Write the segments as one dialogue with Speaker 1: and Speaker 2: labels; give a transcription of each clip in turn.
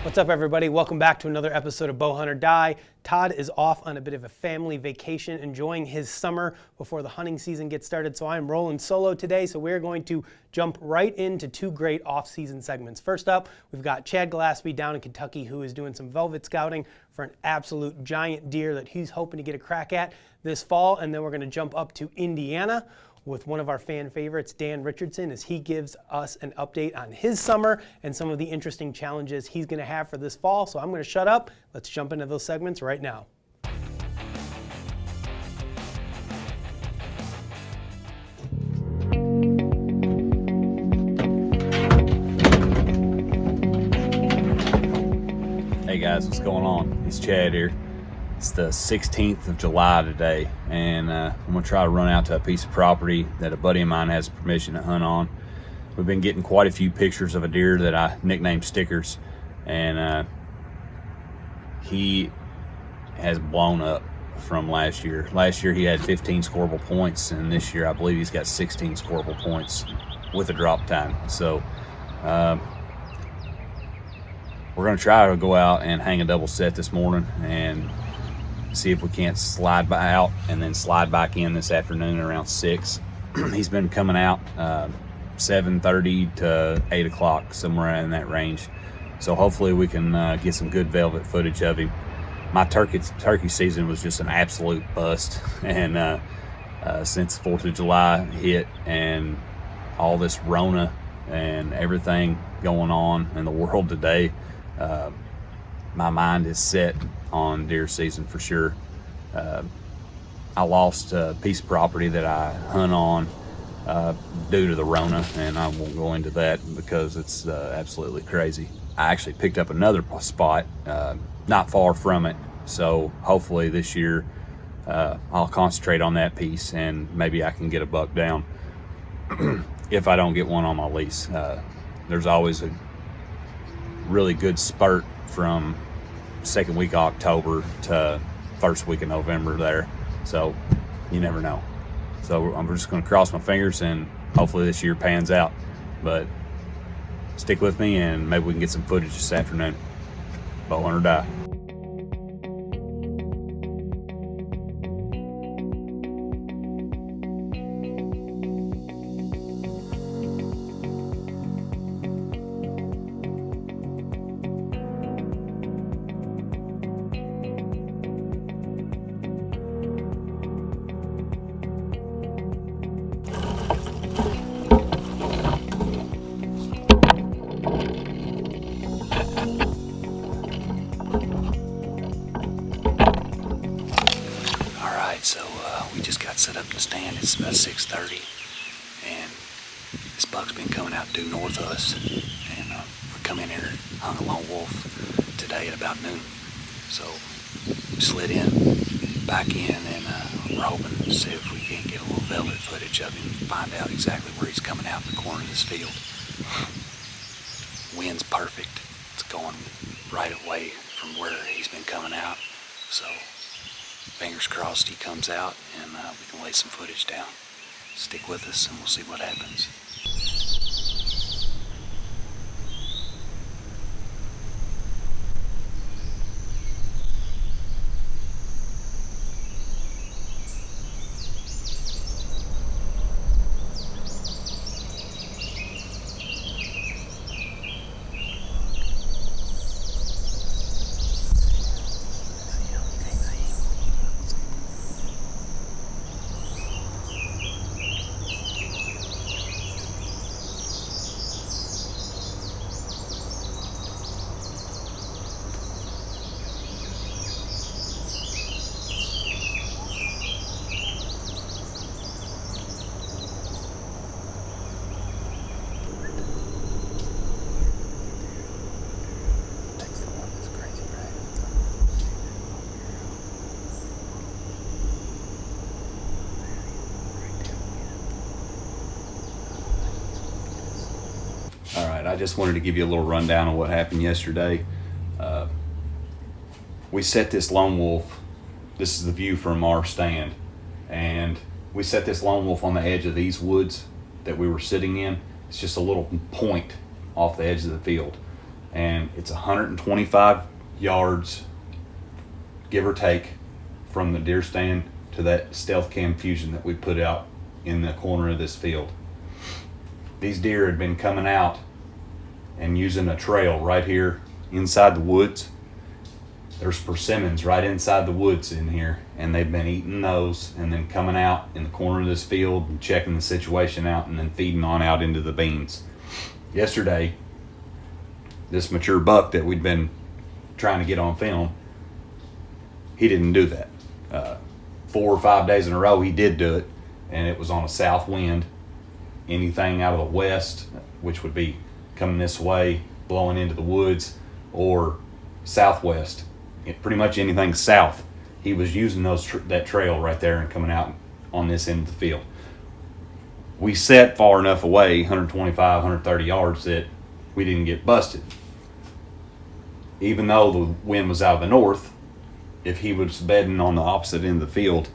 Speaker 1: What's up, everybody? Welcome back to another episode of Bowhunt or Die. Todd is off on a bit of a family vacation, enjoying his summer before the hunting season gets started, so I'm rolling solo today. So we're going to jump right into two great off-season segments. First up, we've got Chad Gillaspie down in Kentucky, who is doing some velvet scouting for an absolute giant deer that he's hoping to get a crack at this fall. And then we're going to jump up to Indiana with one of our fan favorites, Dan Richardson, as he gives us an update on his summer and some of the interesting challenges he's going to have for this fall. So I'm going to shut up. Let's jump into those segments right now.
Speaker 2: Hey guys, what's going on? It's Chad here. It's the 16th of July today, and I'm going to try to run out to a piece of property that a buddy of mine has permission to hunt on. We've been getting quite a few pictures of a deer that I nicknamed Stickers, and he has blown up from last year. Last year he had 15 scoreable points, and this year I believe he's got 16 scoreable points with a Droptine. So we're going to try to go out and hang a double set this morning and see if we can't slide by out and then slide back in this afternoon around 6. He's been coming out 7:30 to 8 o'clock, somewhere in that range. So hopefully we can get some good velvet footage of him. My turkey season was just an absolute bust, and since 4th of July hit and all this Rona and everything going on in the world today, my mind is set on deer season for sure. I lost a piece of property that I hunt on due to the Rona, and I won't go into that because it's absolutely crazy. I actually picked up another spot not far from it, so hopefully this year I'll concentrate on that piece and maybe I can get a buck down if I don't get one on my lease. There's always a really good spurt from second week of October to first week of November there, so you never know. So I'm just going to cross my fingers and hopefully this year pans out, but stick with me and maybe we can get some footage this afternoon. Bowhunt or Die. So we just got set up in the stand. It's about 6:30, and this buck's been coming out due north of us, and we come in here and hung a lone wolf today at about noon. So we slid in, back in, and we're hoping to see if we can't get a little velvet footage of him, find out exactly where he's coming out in the corner of this field. Wind's perfect. It's going right away from where he's been coming out. So fingers crossed he comes out and we can lay some footage down. Stick with us and we'll see what happens. All right, I just wanted to give you a little rundown on what happened yesterday. We set this lone wolf, this is the view from our stand, and we set this lone wolf on the edge of these woods that we were sitting in. It's just a little point off the edge of the field. and it's 125 yards, give or take, from the deer stand to that stealth cam fusion that we put out in the corner of this field. These deer had been coming out and using a trail right here inside the woods. There's persimmons right inside the woods in here, and they've been eating those and then coming out in the corner of this field and checking the situation out and then feeding on out into the beans. Yesterday, this mature buck that we'd been trying to get on film, he didn't do that. 4 or 5 days in a row he did do it, and it was on a south wind. Anything out of the west, which would be coming this way, blowing into the woods, or southwest, pretty much anything south, he was using that trail right there and coming out on this end of the field. We set far enough away, 125, 130 yards, that we didn't get busted. Even though the wind was out of the north, if he was bedding on the opposite end of the field,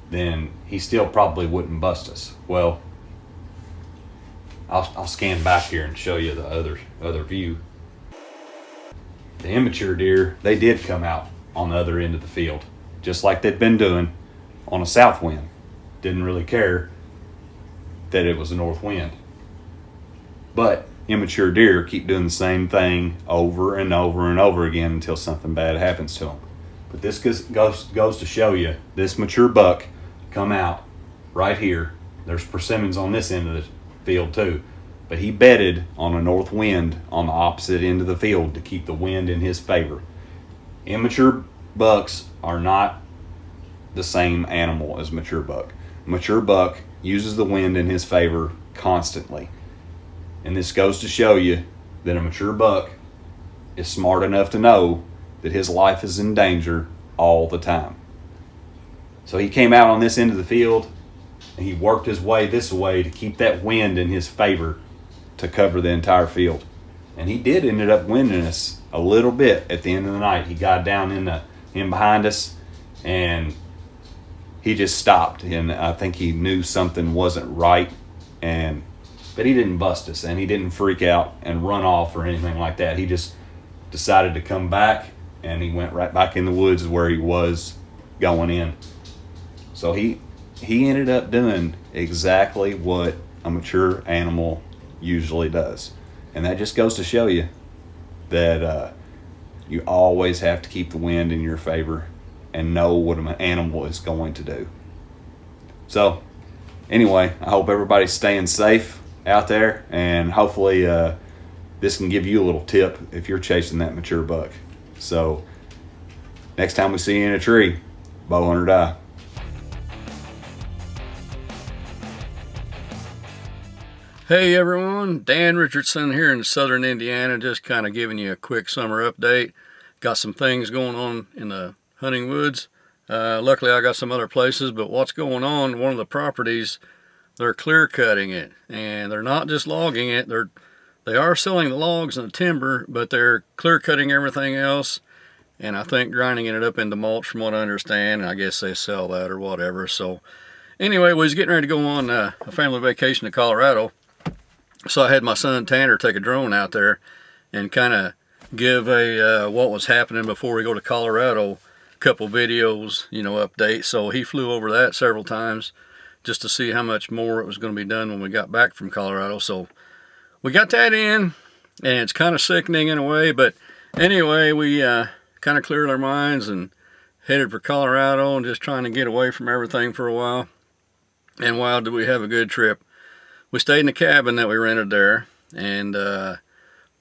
Speaker 2: then he still probably wouldn't bust us. Well, I'll scan back here and show you the other view. The immature deer, they did come out on the other end of the field, just like they'd been doing on a south wind. Didn't really care that it was a north wind. But immature deer keep doing the same thing over and over and over again until something bad happens to them. But this goes to show you, this mature buck come out right here. There's persimmons on this end of the field too, but he bedded on a north wind on the opposite end of the field to keep the wind in his favor. Immature bucks are not the same animal as mature buck. Mature buck uses the wind in his favor constantly, and this goes to show you that a mature buck is smart enough to know that his life is in danger all the time. So he came out on this end of the field and he worked his way this way to keep that wind in his favor to cover the entire field. And he did ended up winding us a little bit at the end of the night. He got down in behind us and he just stopped, and I think he knew something wasn't right, but he didn't bust us and he didn't freak out and run off or anything like that. He just decided to come back, and he went right back in the woods where he was going in. So he ended up doing exactly what a mature animal usually does. And that just goes to show you that you always have to keep the wind in your favor and know what an animal is going to do. So anyway, I hope everybody's staying safe out there, and hopefully this can give you a little tip if you're chasing that mature buck. So next time we see you in a tree, bow hunt or die.
Speaker 3: Hey everyone, Dan Richardson here in southern Indiana, just kind of giving you a quick summer update. Got some things going on in the hunting woods. Luckily I got some other places, but what's going on, one of the properties, they're clear cutting it, and they're not just logging it. They are selling the logs and the timber, but they're clear cutting everything else, and I think grinding it up into mulch from what I understand, and I guess they sell that or whatever. So anyway, we was getting ready to go on a family vacation to Colorado. So I had my son Tanner take a drone out there and kind of give a what was happening before we go to Colorado, a couple videos, updates. So he flew over that several times just to see how much more it was going to be done when we got back from Colorado. So we got that in, and it's kind of sickening in a way, but anyway, we kind of cleared our minds and headed for Colorado and just trying to get away from everything for a while. And wow, did we have a good trip. We stayed in the cabin that we rented there, and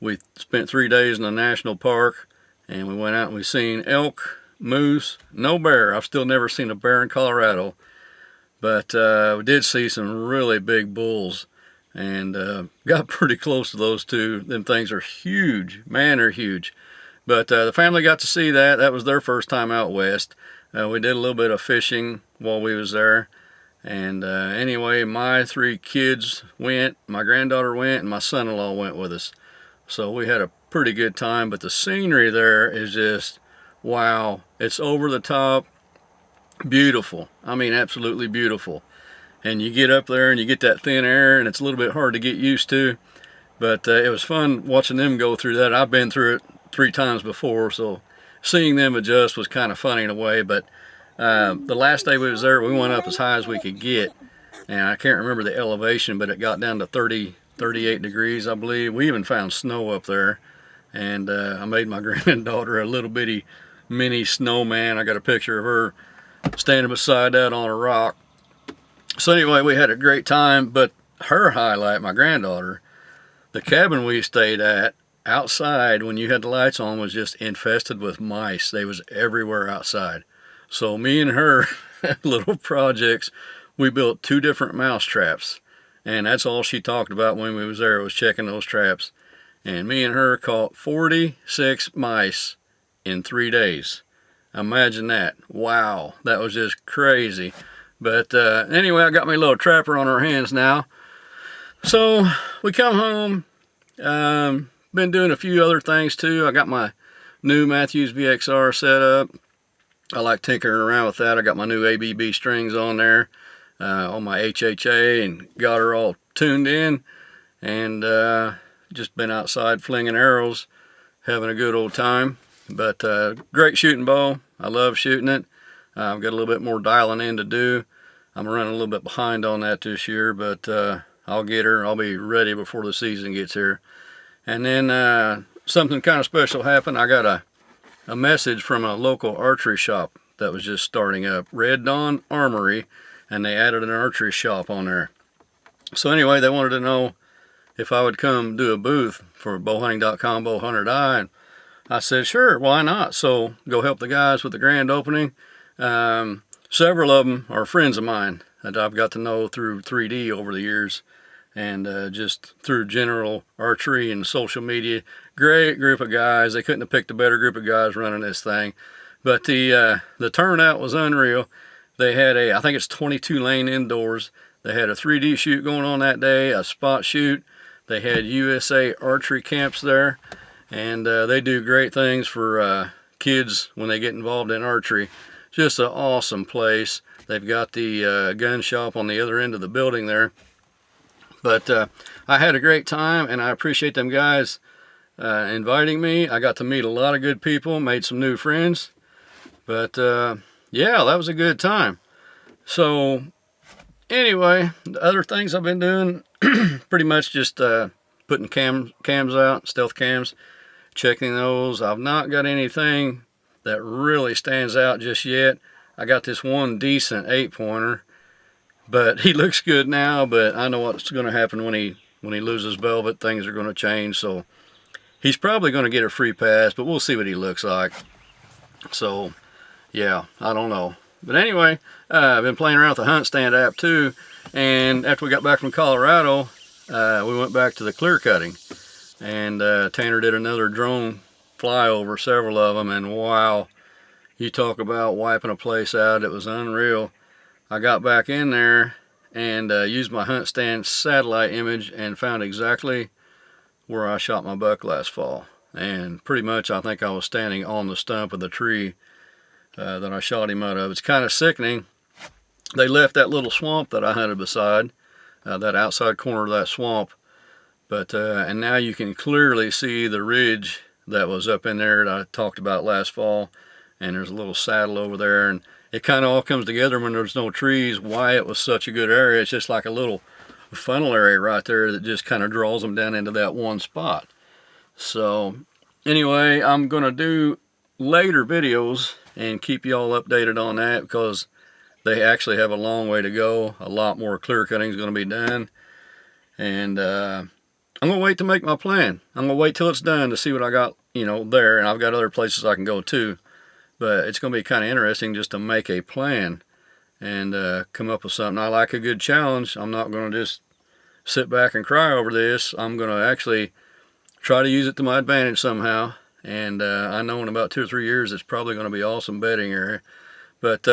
Speaker 3: we spent 3 days in the national park, and we went out and we seen elk, moose, no bear. I've still never seen a bear in Colorado, but we did see some really big bulls, and got pretty close to those two. Them things are huge, man, they're huge. But the family got to see that. That was their first time out west. We did a little bit of fishing while we was there. And anyway, my 3 kids went, my granddaughter went, and my son-in-law went with us. So we had a pretty good time, but the scenery there is just, wow. It's over the top, beautiful. I mean, absolutely beautiful. And you get up there and you get that thin air, and it's a little bit hard to get used to. But it was fun watching them go through that. I've been through it 3 times before, so seeing them adjust was kind of funny in a way. But the last day we was there, we went up as high as we could get, and I can't remember the elevation, but it got down to 30, 38 degrees, I believe. We even found snow up there, and I made my granddaughter a little bitty mini snowman. I got a picture of her standing beside that on a rock. So anyway, we had a great time, but her highlight, my granddaughter, the cabin we stayed at outside when you had the lights on was just infested with mice. They was everywhere outside. So me and her little projects, we built 2 different mouse traps, and that's all she talked about when we was there, was checking those traps. And me and her caught 46 mice in 3 days. Imagine that. Wow, that was just crazy. But anyway, I got my little trapper on our hands now. So we come home. Been doing a few other things too. I got my new Matthews VXR set up. I like tinkering around with that. I got my new ABB strings on there, on my HHA, and got her all tuned in, and just been outside flinging arrows, having a good old time. But great shooting bow. I love shooting it. I've got a little bit more dialing in to do. I'm running a little bit behind on that this year, but I'll get her. I'll be ready before the season gets here. And then something kind of special happened. I got a message from a local archery shop that was just starting up, Red Dawn Armory, and they added an archery shop on there. So anyway, they wanted to know if I would come do a booth for bowhunting.com, Bowhunter Die. And I said, sure, why not? So go help the guys with the grand opening. Several of them are friends of mine that I've got to know through 3D over the years, and just through general archery and social media. Great group of guys. They couldn't have picked a better group of guys running this thing. But the turnout was unreal. They had I think it's 22 lane indoors. They had a 3D shoot going on that day, a spot shoot. They had USA archery camps there, and they do great things for kids when they get involved in archery. Just an awesome place. They've got the gun shop on the other end of the building there. But I had a great time, and I appreciate them guys inviting me. I got to meet a lot of good people, made some new friends. But yeah, that was a good time. So anyway, the other things I've been doing, pretty much just putting cams out, stealth cams, checking those. I've not got anything that really stands out just yet. I got this one decent 8-pointer, but he looks good now, but I know what's going to happen when he loses velvet. Things are going to change, so he's probably going to get a free pass, but we'll see what he looks like. So yeah, I don't know. But anyway, I've been playing around with the Hunt Stand app too, and after we got back from Colorado, we went back to the clear cutting, and Tanner did another drone flyover, several of them, and wow, you talk about wiping a place out. It was unreal. I got back in there and used my Hunt Stand satellite image and found exactly where I shot my buck last fall, and pretty much I think I was standing on the stump of the tree that I shot him out of. It's kind of sickening. They left that little swamp that I hunted beside, that outside corner of that swamp, but and now you can clearly see the ridge that was up in there that I talked about last fall, and there's a little saddle over there, and it kind of all comes together when there's no trees, why it was such a good area. It's just like a little funnel area right there that just kind of draws them down into that one spot. So anyway, I'm gonna do later videos and keep you all updated on that, because they actually have a long way to go. A lot more clear cutting is going to be done, and I'm going to wait to make my plan. I'm going to wait till it's done to see what I got, there, and I've got other places I can go too. But it's going to be kind of interesting just to make a plan and come up with something. I like a good challenge. I'm not going to just sit back and cry over this. I'm going to actually try to use it to my advantage somehow. And I know in about 2 or 3 years it's probably going to be awesome bedding area. But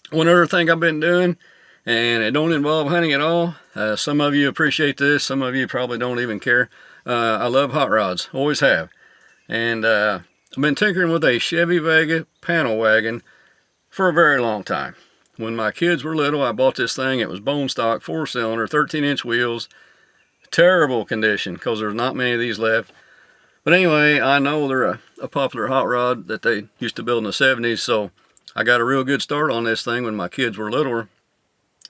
Speaker 3: one other thing I've been doing, and it don't involve hunting at all. Some of you appreciate this, some of you probably don't even care. I love hot rods, always have. And I've been tinkering with a Chevy Vega panel wagon for a very long time. When my kids were little, I bought this thing. It was bone stock, 4-cylinder, 13-inch wheels, terrible condition because there's not many of these left. But anyway, I know they're a popular hot rod that they used to build in the 70s, so I got a real good start on this thing when my kids were littler.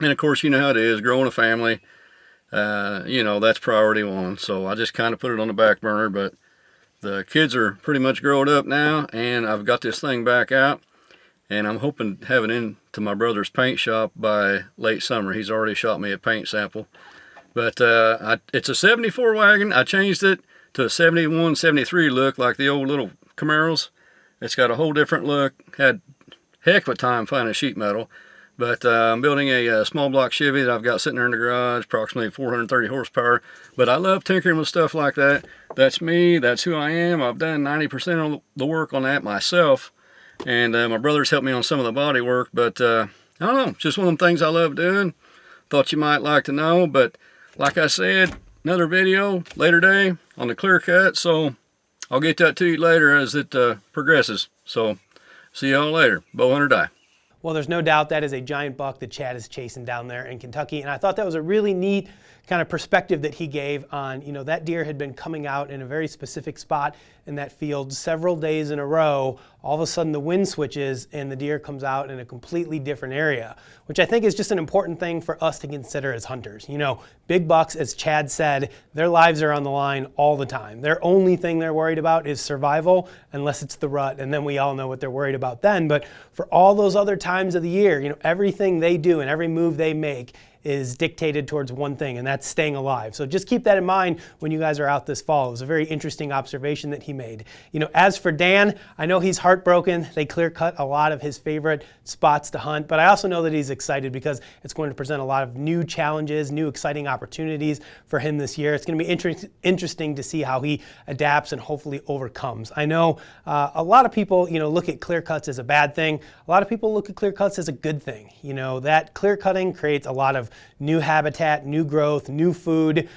Speaker 3: And of course, you know how it is, growing a family, you know, that's priority one. So I just kind of put it on the back burner, but the kids are pretty much grown up now, and I've got this thing back out, and I'm hoping to have it into my brother's paint shop by late summer. He's already shot me a paint sample. But it's a 74 wagon. I changed it to a 71, 73 look like the old little Camaros. It's got a whole different look. Had heck of a time finding sheet metal. But I'm building a small block Chevy that I've got sitting there in the garage, approximately 430 horsepower. But I love tinkering with stuff like that. That's me. That's who I am. I've done 90% of the work on that myself. And my brother's helped me on some of the body work. But I don't know. Just one of them things I love doing. Thought you might like to know. But like I said, another video later day on the clear cut. So I'll get that to you later as it progresses. So see y'all later. Bowhunt or die.
Speaker 1: Well, there's no doubt that is a giant buck that Chad is chasing down there in Kentucky. And I thought that was a really neat kind of perspective that he gave on, you know, that deer had been coming out in a very specific spot in that field several days in a row. All of a sudden the wind switches and the deer comes out in a completely different area, which I think is just an important thing for us to consider as hunters. You know, big bucks, as Chad said, their lives are on the line all the time. Their only thing they're worried about is survival, unless it's the rut, and then we all know what they're worried about then. But for all those other times of the year, you know, everything they do and every move they make is dictated towards one thing, and that's staying alive. So just keep that in mind when you guys are out this fall. It was a very interesting observation that he made. You know, as for Dan, I know he's heartbroken. They clear cut a lot of his favorite spots to hunt, but I also know that he's excited because it's going to present a lot of new challenges, new exciting opportunities for him this year. It's going to be interesting to see how he adapts and hopefully overcomes. I know a lot of people, you know, look at clear cuts as a bad thing. A lot of people look at clear cuts as a good thing. You know, that clear cutting creates a lot of new habitat, new growth, new food.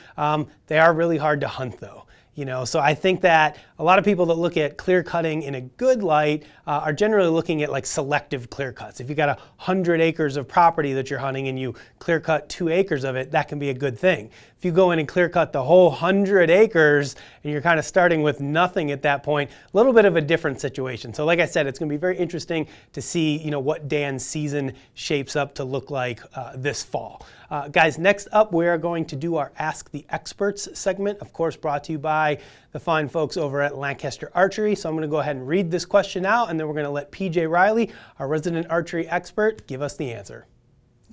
Speaker 1: They are really hard to hunt though. You know, so I think that a lot of people that look at clear cutting in a good light are generally looking at like selective clear cuts. If you got 100 acres of property that you're hunting and you clear cut 2 acres of it, that can be a good thing. If you go in and clear cut the whole 100 acres and you're kind of starting with nothing at that point, a little bit of a different situation. So like I said, it's going to be very interesting to see, you know, what Dan's season shapes up to look like this fall. Guys, next up, we are going to do our Ask the Experts segment, of course, brought to you by the fine folks over at Lancaster Archery. So I'm going to go ahead and read this question out, and then we're going to let PJ Riley, our resident archery expert, give us the answer.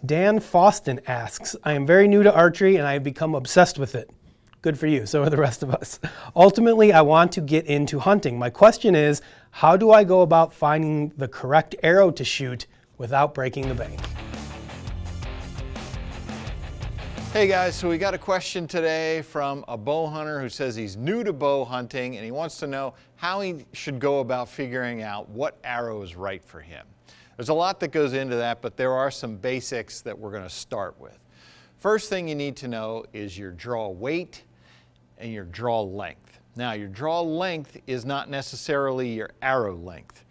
Speaker 1: Dan Faustin asks, I am very new to archery and I have become obsessed with it. Good for you, so are the rest of us. Ultimately, I want to get into hunting. My question is, how do I go about finding the correct arrow to shoot without breaking the bank?
Speaker 4: Hey guys, so we got a question today from a bow hunter who says he's new to bow hunting and he wants to know how he should go about figuring out what arrow is right for him. There's a lot that goes into that, but there are some basics that we're going to start with. First thing you need to know is your draw weight and your draw length. Now, your draw length is not necessarily your arrow length.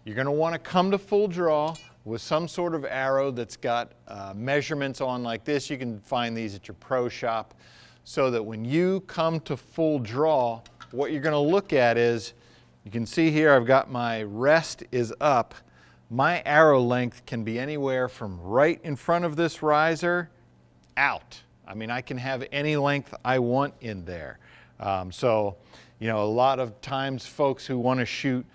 Speaker 4: You're going to want to come to full draw with some sort of arrow that's got measurements on like this. You can find these at your pro shop, so that when you come to full draw, what you're going to look at is, you can see here I've got my rest is up. My arrow length can be anywhere from right in front of this riser out. I mean, I can have any length I want in there. So, you know, a lot of times folks who want to shoot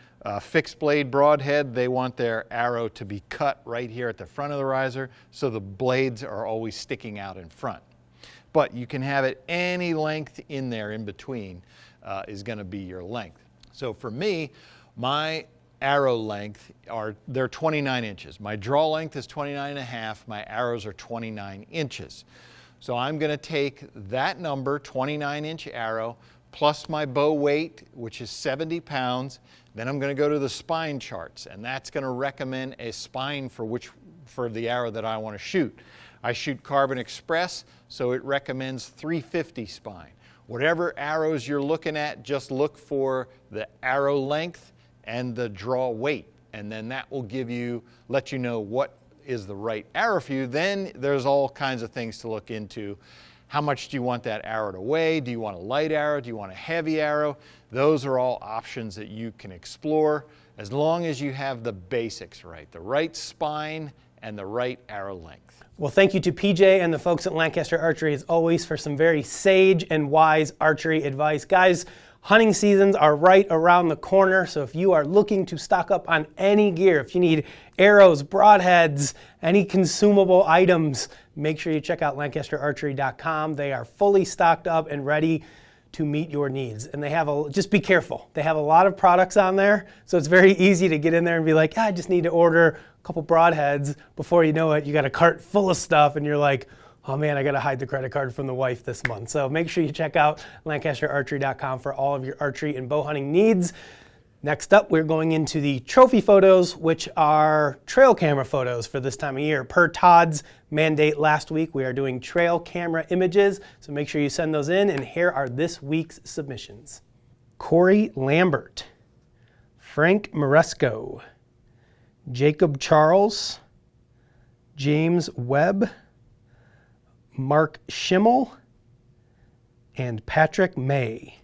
Speaker 4: fixed blade broadhead, they want their arrow to be cut right here at the front of the riser, so the blades are always sticking out in front. But you can have it any length in there in between is going to be your length. So for me, my arrow length they're 29 inches. My draw length is 29 and a half. My arrows are 29 inches. So I'm going to take that number, 29-inch arrow, plus my bow weight, which is 70 pounds. Then I'm going to go to the spine charts, and that's going to recommend a spine for the arrow that I want to shoot. I shoot Carbon Express, so it recommends 350 spine. Whatever arrows you're looking at, just look for the arrow length and the draw weight, and then that will let you know what is the right arrow for you. Then there's all kinds of things to look into. How much do you want that arrow to weigh? Do you want a light arrow? Do you want a heavy arrow? Those are all options that you can explore as long as you have the basics right, the right spine and the right arrow length.
Speaker 1: Well, thank you to PJ and the folks at Lancaster Archery as always for some very sage and wise archery advice. Guys, hunting seasons are right around the corner, so if you are looking to stock up on any gear, if you need arrows, broadheads, any consumable items, make sure you check out lancasterarchery.com. They are fully stocked up and ready to meet your needs. And they have just be careful. They have a lot of products on there, so it's very easy to get in there and be like, I just need to order a couple broadheads. Before you know it, you got a cart full of stuff and you're like, oh man, I gotta hide the credit card from the wife this month. So make sure you check out lancasterarchery.com for all of your archery and bow hunting needs. Next up, we're going into the trophy photos, which are trail camera photos for this time of year. Per Todd's mandate last week, we are doing trail camera images, so make sure you send those in, and here are this week's submissions. Corey Lambert, Frank Maresco, Jacob Charles, James Webb, Mark Schimmel, and Patrick May.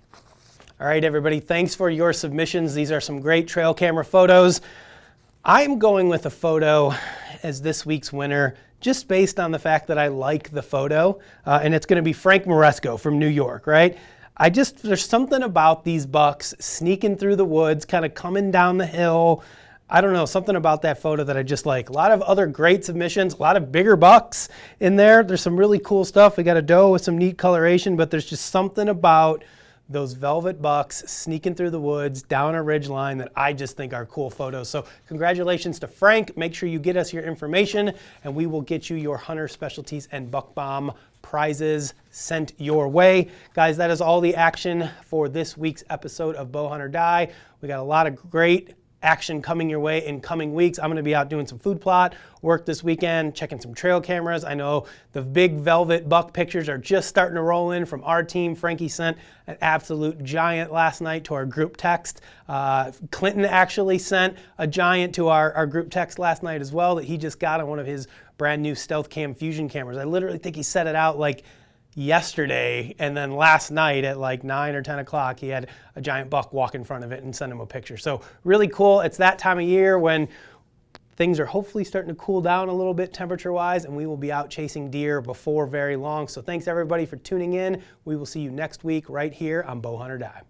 Speaker 1: All right, everybody, thanks for your submissions. These are some great trail camera photos. I'm going with a photo as this week's winner just based on the fact that I like the photo, and it's going to be Frank Maresco from New York, right? There's something about these bucks sneaking through the woods, kind of coming down the hill. I don't know, something about that photo that I just like. A lot of other great submissions, a lot of bigger bucks in there. There's some really cool stuff. We got a doe with some neat coloration, but there's just something about those velvet bucks sneaking through the woods down a ridge line that I just think are cool photos. So congratulations to Frank. Make sure you get us your information and we will get you your Hunter Specialties and Buck Bomb prizes sent your way. Guys, that is all the action for this week's episode of Bow Hunt or Die. We got a lot of great action coming your way in coming weeks. I'm going to be out doing some food plot work this weekend, checking some trail cameras. I know the big velvet buck pictures are just starting to roll in from our team. Frankie sent an absolute giant last night to our group text. Clinton actually sent a giant to our group text last night as well that he just got on one of his brand new Stealth Cam Fusion cameras. I literally think he set it out like yesterday, and then last night at like 9 or 10 o'clock he had a giant buck walk in front of it and send him a picture. So really cool. It's that time of year when things are hopefully starting to cool down a little bit temperature wise, and we will be out chasing deer before very long. So thanks everybody for tuning in. We will see you next week right here on Bow Hunt or Die.